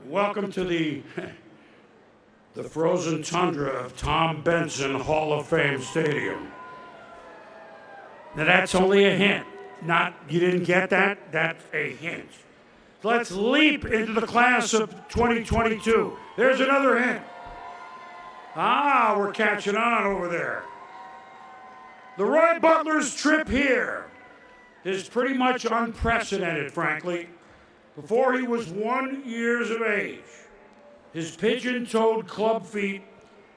Welcome to the frozen tundra of Tom Benson Hall of Fame Stadium. Now that's only a hint. You didn't get that? That's a hint. Let's leap into the class of 2022. There's another hint. We're catching on over there. LeRoy Butler's trip here is pretty much unprecedented, frankly. Before he was 1 year of age, his pigeon-toed club feet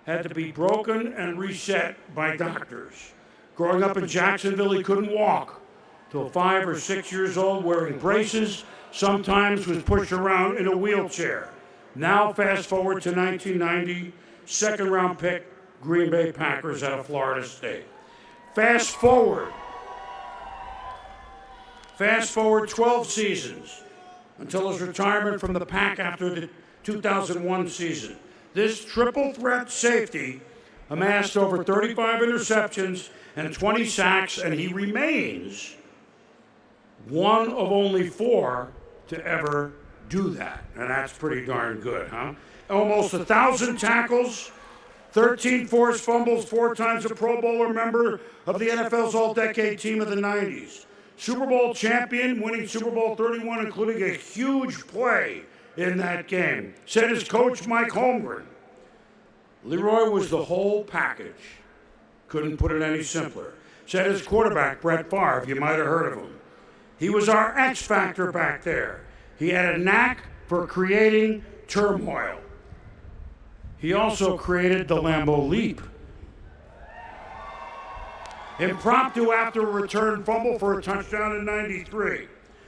had to be broken and reset by doctors. Growing up in Jacksonville, he couldn't walk. Till 5 or 6 years old, wearing braces, sometimes was pushed around in a wheelchair. Now, fast forward to 1990, second-round pick, Green Bay Packers out of Florida State. Fast forward 12 seasons until his retirement from the Pack after the 2001 season. This triple-threat safety amassed over 35 interceptions and 20 sacks, and he remains one of only 4 to ever do that. And that's pretty darn good, huh? Almost 1,000 tackles, 13 forced fumbles, 4 times a Pro Bowler, member of the NFL's All-Decade Team of the 90s. Super Bowl champion, winning Super Bowl 31, including a huge play in that game. Said his coach, Mike Holmgren, LeRoy was the whole package. Couldn't put it any simpler. Said his quarterback, Brett Favre, you might have heard of him. He was our X factor back there. He had a knack for creating turmoil. He also created the Lambeau leap. Impromptu after a return fumble for a touchdown in '93.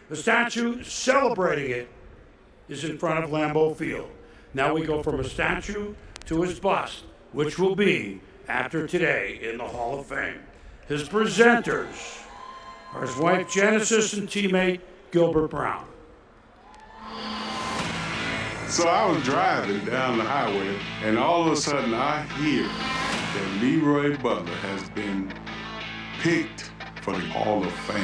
The statue celebrating it is in front of Lambeau Field. Now we go from a statue to his bust, which will be, after today, in the Hall of Fame. His presenters are his wife Genesis and teammate Gilbert Brown. So I was driving down the highway, and all of a sudden I hear that LeRoy Butler has been picked for the Hall of Fame.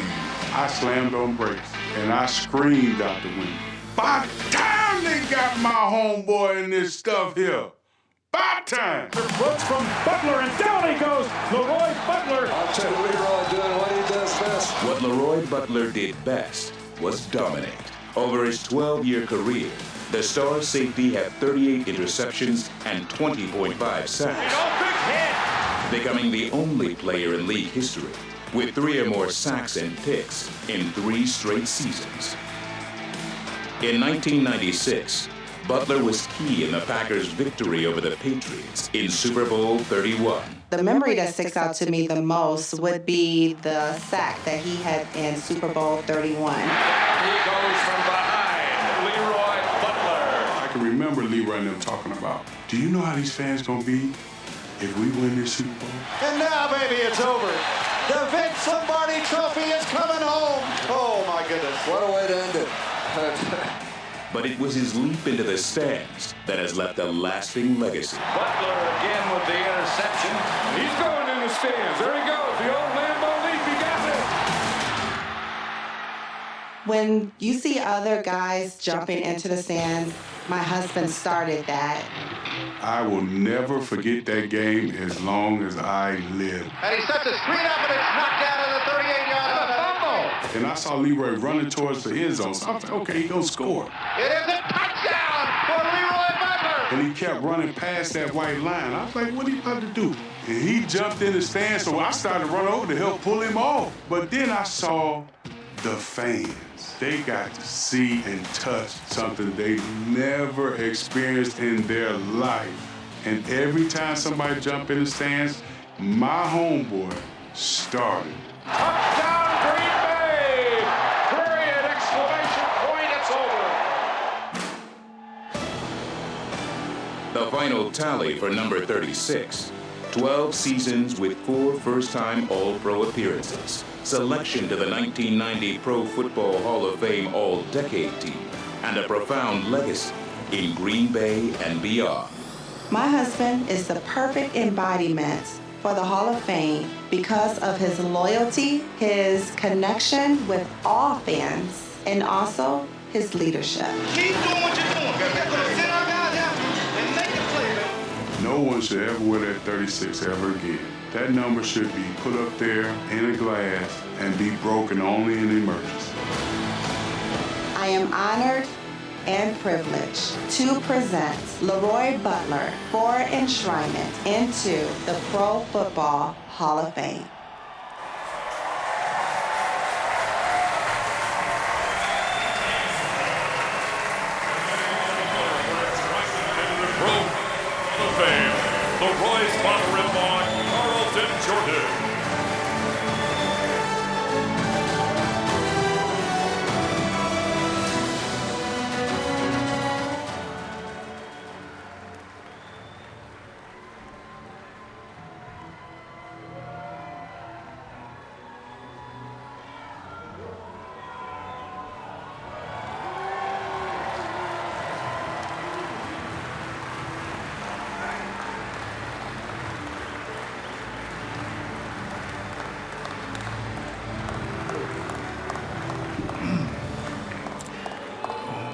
I slammed on brakes, and I screamed out the window, "By time they got my homeboy in this stuff here! By time!" Brooks from Butler, and down he goes, LeRoy Butler. I'll tell you, LeRoy doing what he does best. What LeRoy Butler did best was dominate. Over his 12-year career, the star safety had 38 interceptions and 20.5 sacks, becoming the only player in league history with 3 or more sacks and picks in 3 straight seasons. In 1996, Butler was key in the Packers' victory over the Patriots in Super Bowl 31. The memory that sticks out to me the most would be the sack that he had in Super Bowl 31. He goes from behind, LeRoy Butler. I can remember Leroy and them talking about, do you know how these fans gonna be if we win this Super Bowl? And now, baby, it's over. The Vince Lombardi Trophy is coming home. Oh, my goodness. What a way to end it. But it was his leap into the stands that has left a lasting legacy. Butler again with the interception. He's going in the stands. There he goes. The old Lambeau leap. He got it. When you see other guys jumping into the stands, my husband started that. I will never forget that game as long as I live. And he sets a screen up, and it's knocked out of the 38-yard line. And I saw Leroy running towards the end zone, so I was like, okay, he's gonna score. It is a touchdown for LeRoy Butler. And he kept running past that white line. I was like, what are you about to do? And he jumped in the stand, so I started to run over to help pull him off. But then I saw the fans. They got to see and touch something they never experienced in their life. And every time somebody jumped in the stands, my homeboy started. Touchdown, Green Bay! Period! Exclamation point! It's over. The final tally for number 36, 12 seasons with 4 first-time All-Pro appearances, selection to the 1990 Pro Football Hall of Fame All-Decade Team, and a profound legacy in Green Bay and beyond. My husband is the perfect embodiment for the Hall of Fame because of his loyalty, his connection with all fans, and also his leadership. Keep doing what you're doing. one should ever wear that 36 ever again. That number should be put up there in a glass and be broken only in emergency. I am honored and privileged to present LeRoy Butler for enshrinement into the Pro Football Hall of Fame. LeRoy Butler and Carlton, Jordan.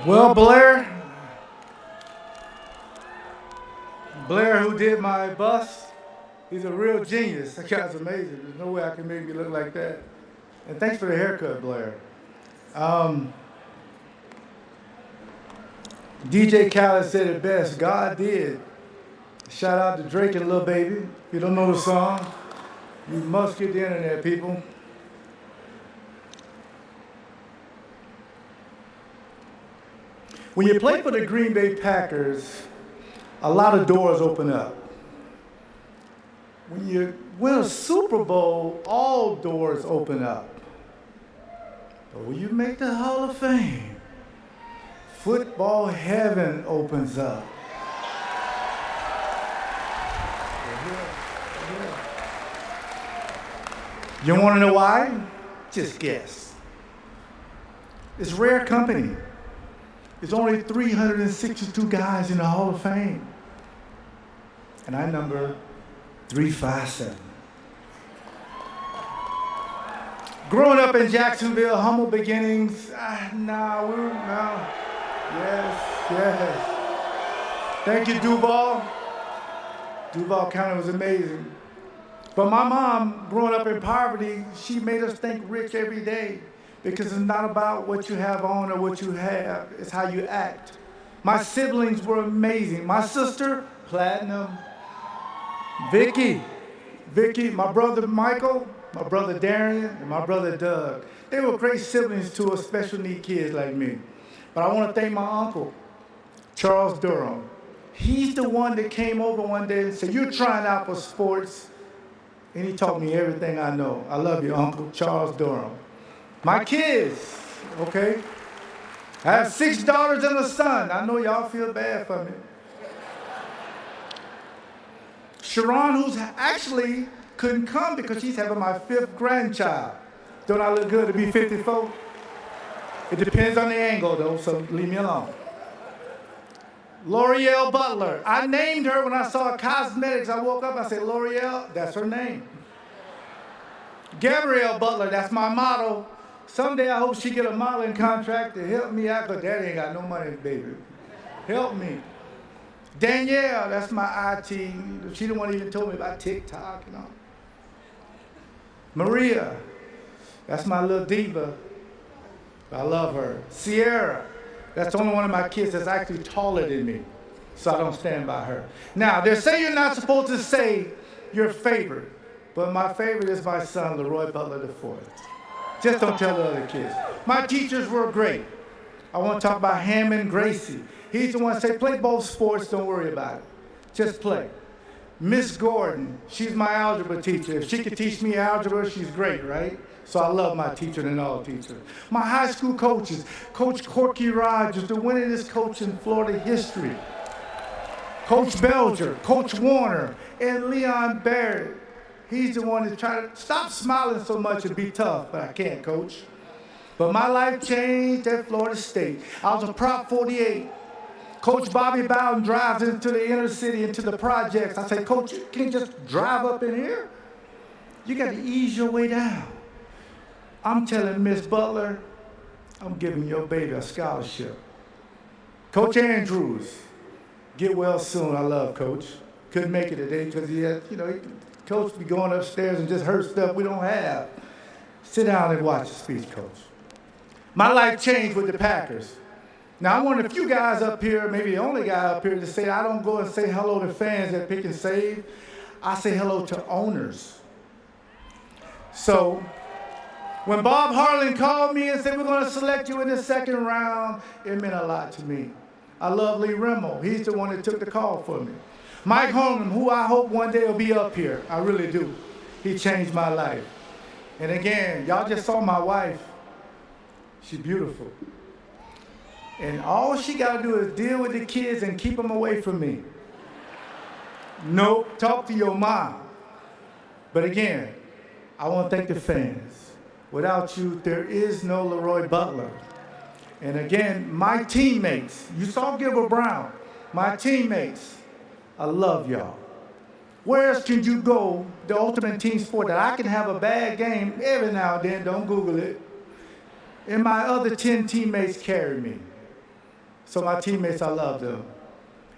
Well, Blair, who did my bust, he's a real genius. That guy's amazing. There's no way I can make you look like that. And thanks for the haircut, Blair. DJ Khaled said it best. God did. Shout out to Drake and Lil Baby. If you don't know the song, you must get the internet, people. When you play for the Green Bay Packers, a lot of doors open up. When you win a Super Bowl, all doors open up. But when you make the Hall of Fame, football heaven opens up. You want to know why? Just guess. It's rare company. There's only 362 guys in the Hall of Fame. And I number 357. Growing up in Jacksonville, humble beginnings. Yes. Thank you, Duval. Duval County was amazing. But my mom, growing up in poverty, she made us think rich every day. Because it's not about what you have on or what you have, it's how you act. My siblings were amazing. My sister, platinum. Vicky, my brother Michael, my brother Darian, and my brother Doug. They were great siblings to us special need kids like me. But I want to thank my uncle, Charles Durham. He's the one that came over one day and said, "You're trying out for sports." And he taught me everything I know. I love you, Uncle Charles Durham. My kids, okay? I have 6 daughters and a son. I know y'all feel bad for me. Sharon, who's actually couldn't come because she's having my 5th grandchild. Don't I look good to be 54? It depends on the angle, though, so leave me alone. LeRoy Butler. I named her when I saw cosmetics. I woke up, I said, L'Oreal, that's her name. Gabrielle Butler, that's my motto. Someday I hope she get a modeling contract to help me out, because Daddy ain't got no money, baby. Help me. Danielle, that's my IT. She the one even told me about TikTok, you know. Maria, that's my little diva. I love her. Sierra, that's the only one of my kids that's actually taller than me, so I don't stand by her. Now, they say you're not supposed to say your favorite, but my favorite is my son, LeRoy Butler IV. Just don't tell the other kids. My teachers were great. I want to talk about Hammond Gracie. He's the one that said, play both sports, don't worry about it. Just play. Miss Gordon, she's my algebra teacher. If she could teach me algebra, she's great, right? So I love my teacher and all teachers. My high school coaches, Coach Corky Rogers, the winningest coach in Florida history. Coach Belger, Coach Warner, and Leon Barrett. He's the one that tried to stop smiling so much and be tough, but I can't, Coach. But my life changed at Florida State. I was a Prop 48. Coach Bobby Bowden drives into the inner city, into the projects. I say, Coach, you can't just drive up in here. You got to ease your way down. I'm telling Miss Butler, I'm giving your baby a scholarship. Coach Andrews, get well soon. I love Coach. couldn't make it today because he had, coach be going upstairs and just heard stuff we don't have. Sit down and watch the speech, coach. My life changed with the Packers. Now, I'm one of the few guys up here, maybe the only guy up here, to say I don't go and say hello to fans at Pick and Save. I say hello to owners. So when Bob Harlan called me and said, we're going to select you in the second round, it meant a lot to me. I love Lee Remmel. He's the one that took the call for me. Mike Holmgren, who I hope one day will be up here. I really do. He changed my life. And again, y'all just saw my wife. She's beautiful. And all she got to do is deal with the kids and keep them away from me. Nope, talk to your mom. But again, I want to thank the fans. Without you, there is no LeRoy Butler. And again, my teammates, you saw Gilbert Brown, my teammates, I love y'all. Where else can you go, the ultimate team sport, that I can have a bad game every now and then, don't Google it, and my other 10 teammates carry me. So my teammates, I love them.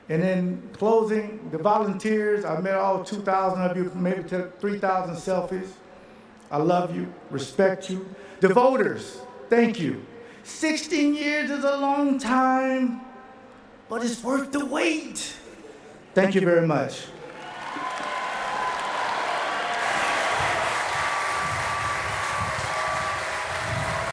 And then closing, the volunteers, I met all 2,000 of you, maybe 3,000 selfies. I love you, respect you. The voters, thank you. 16 years is a long time, but it's worth the wait. Thank you very much.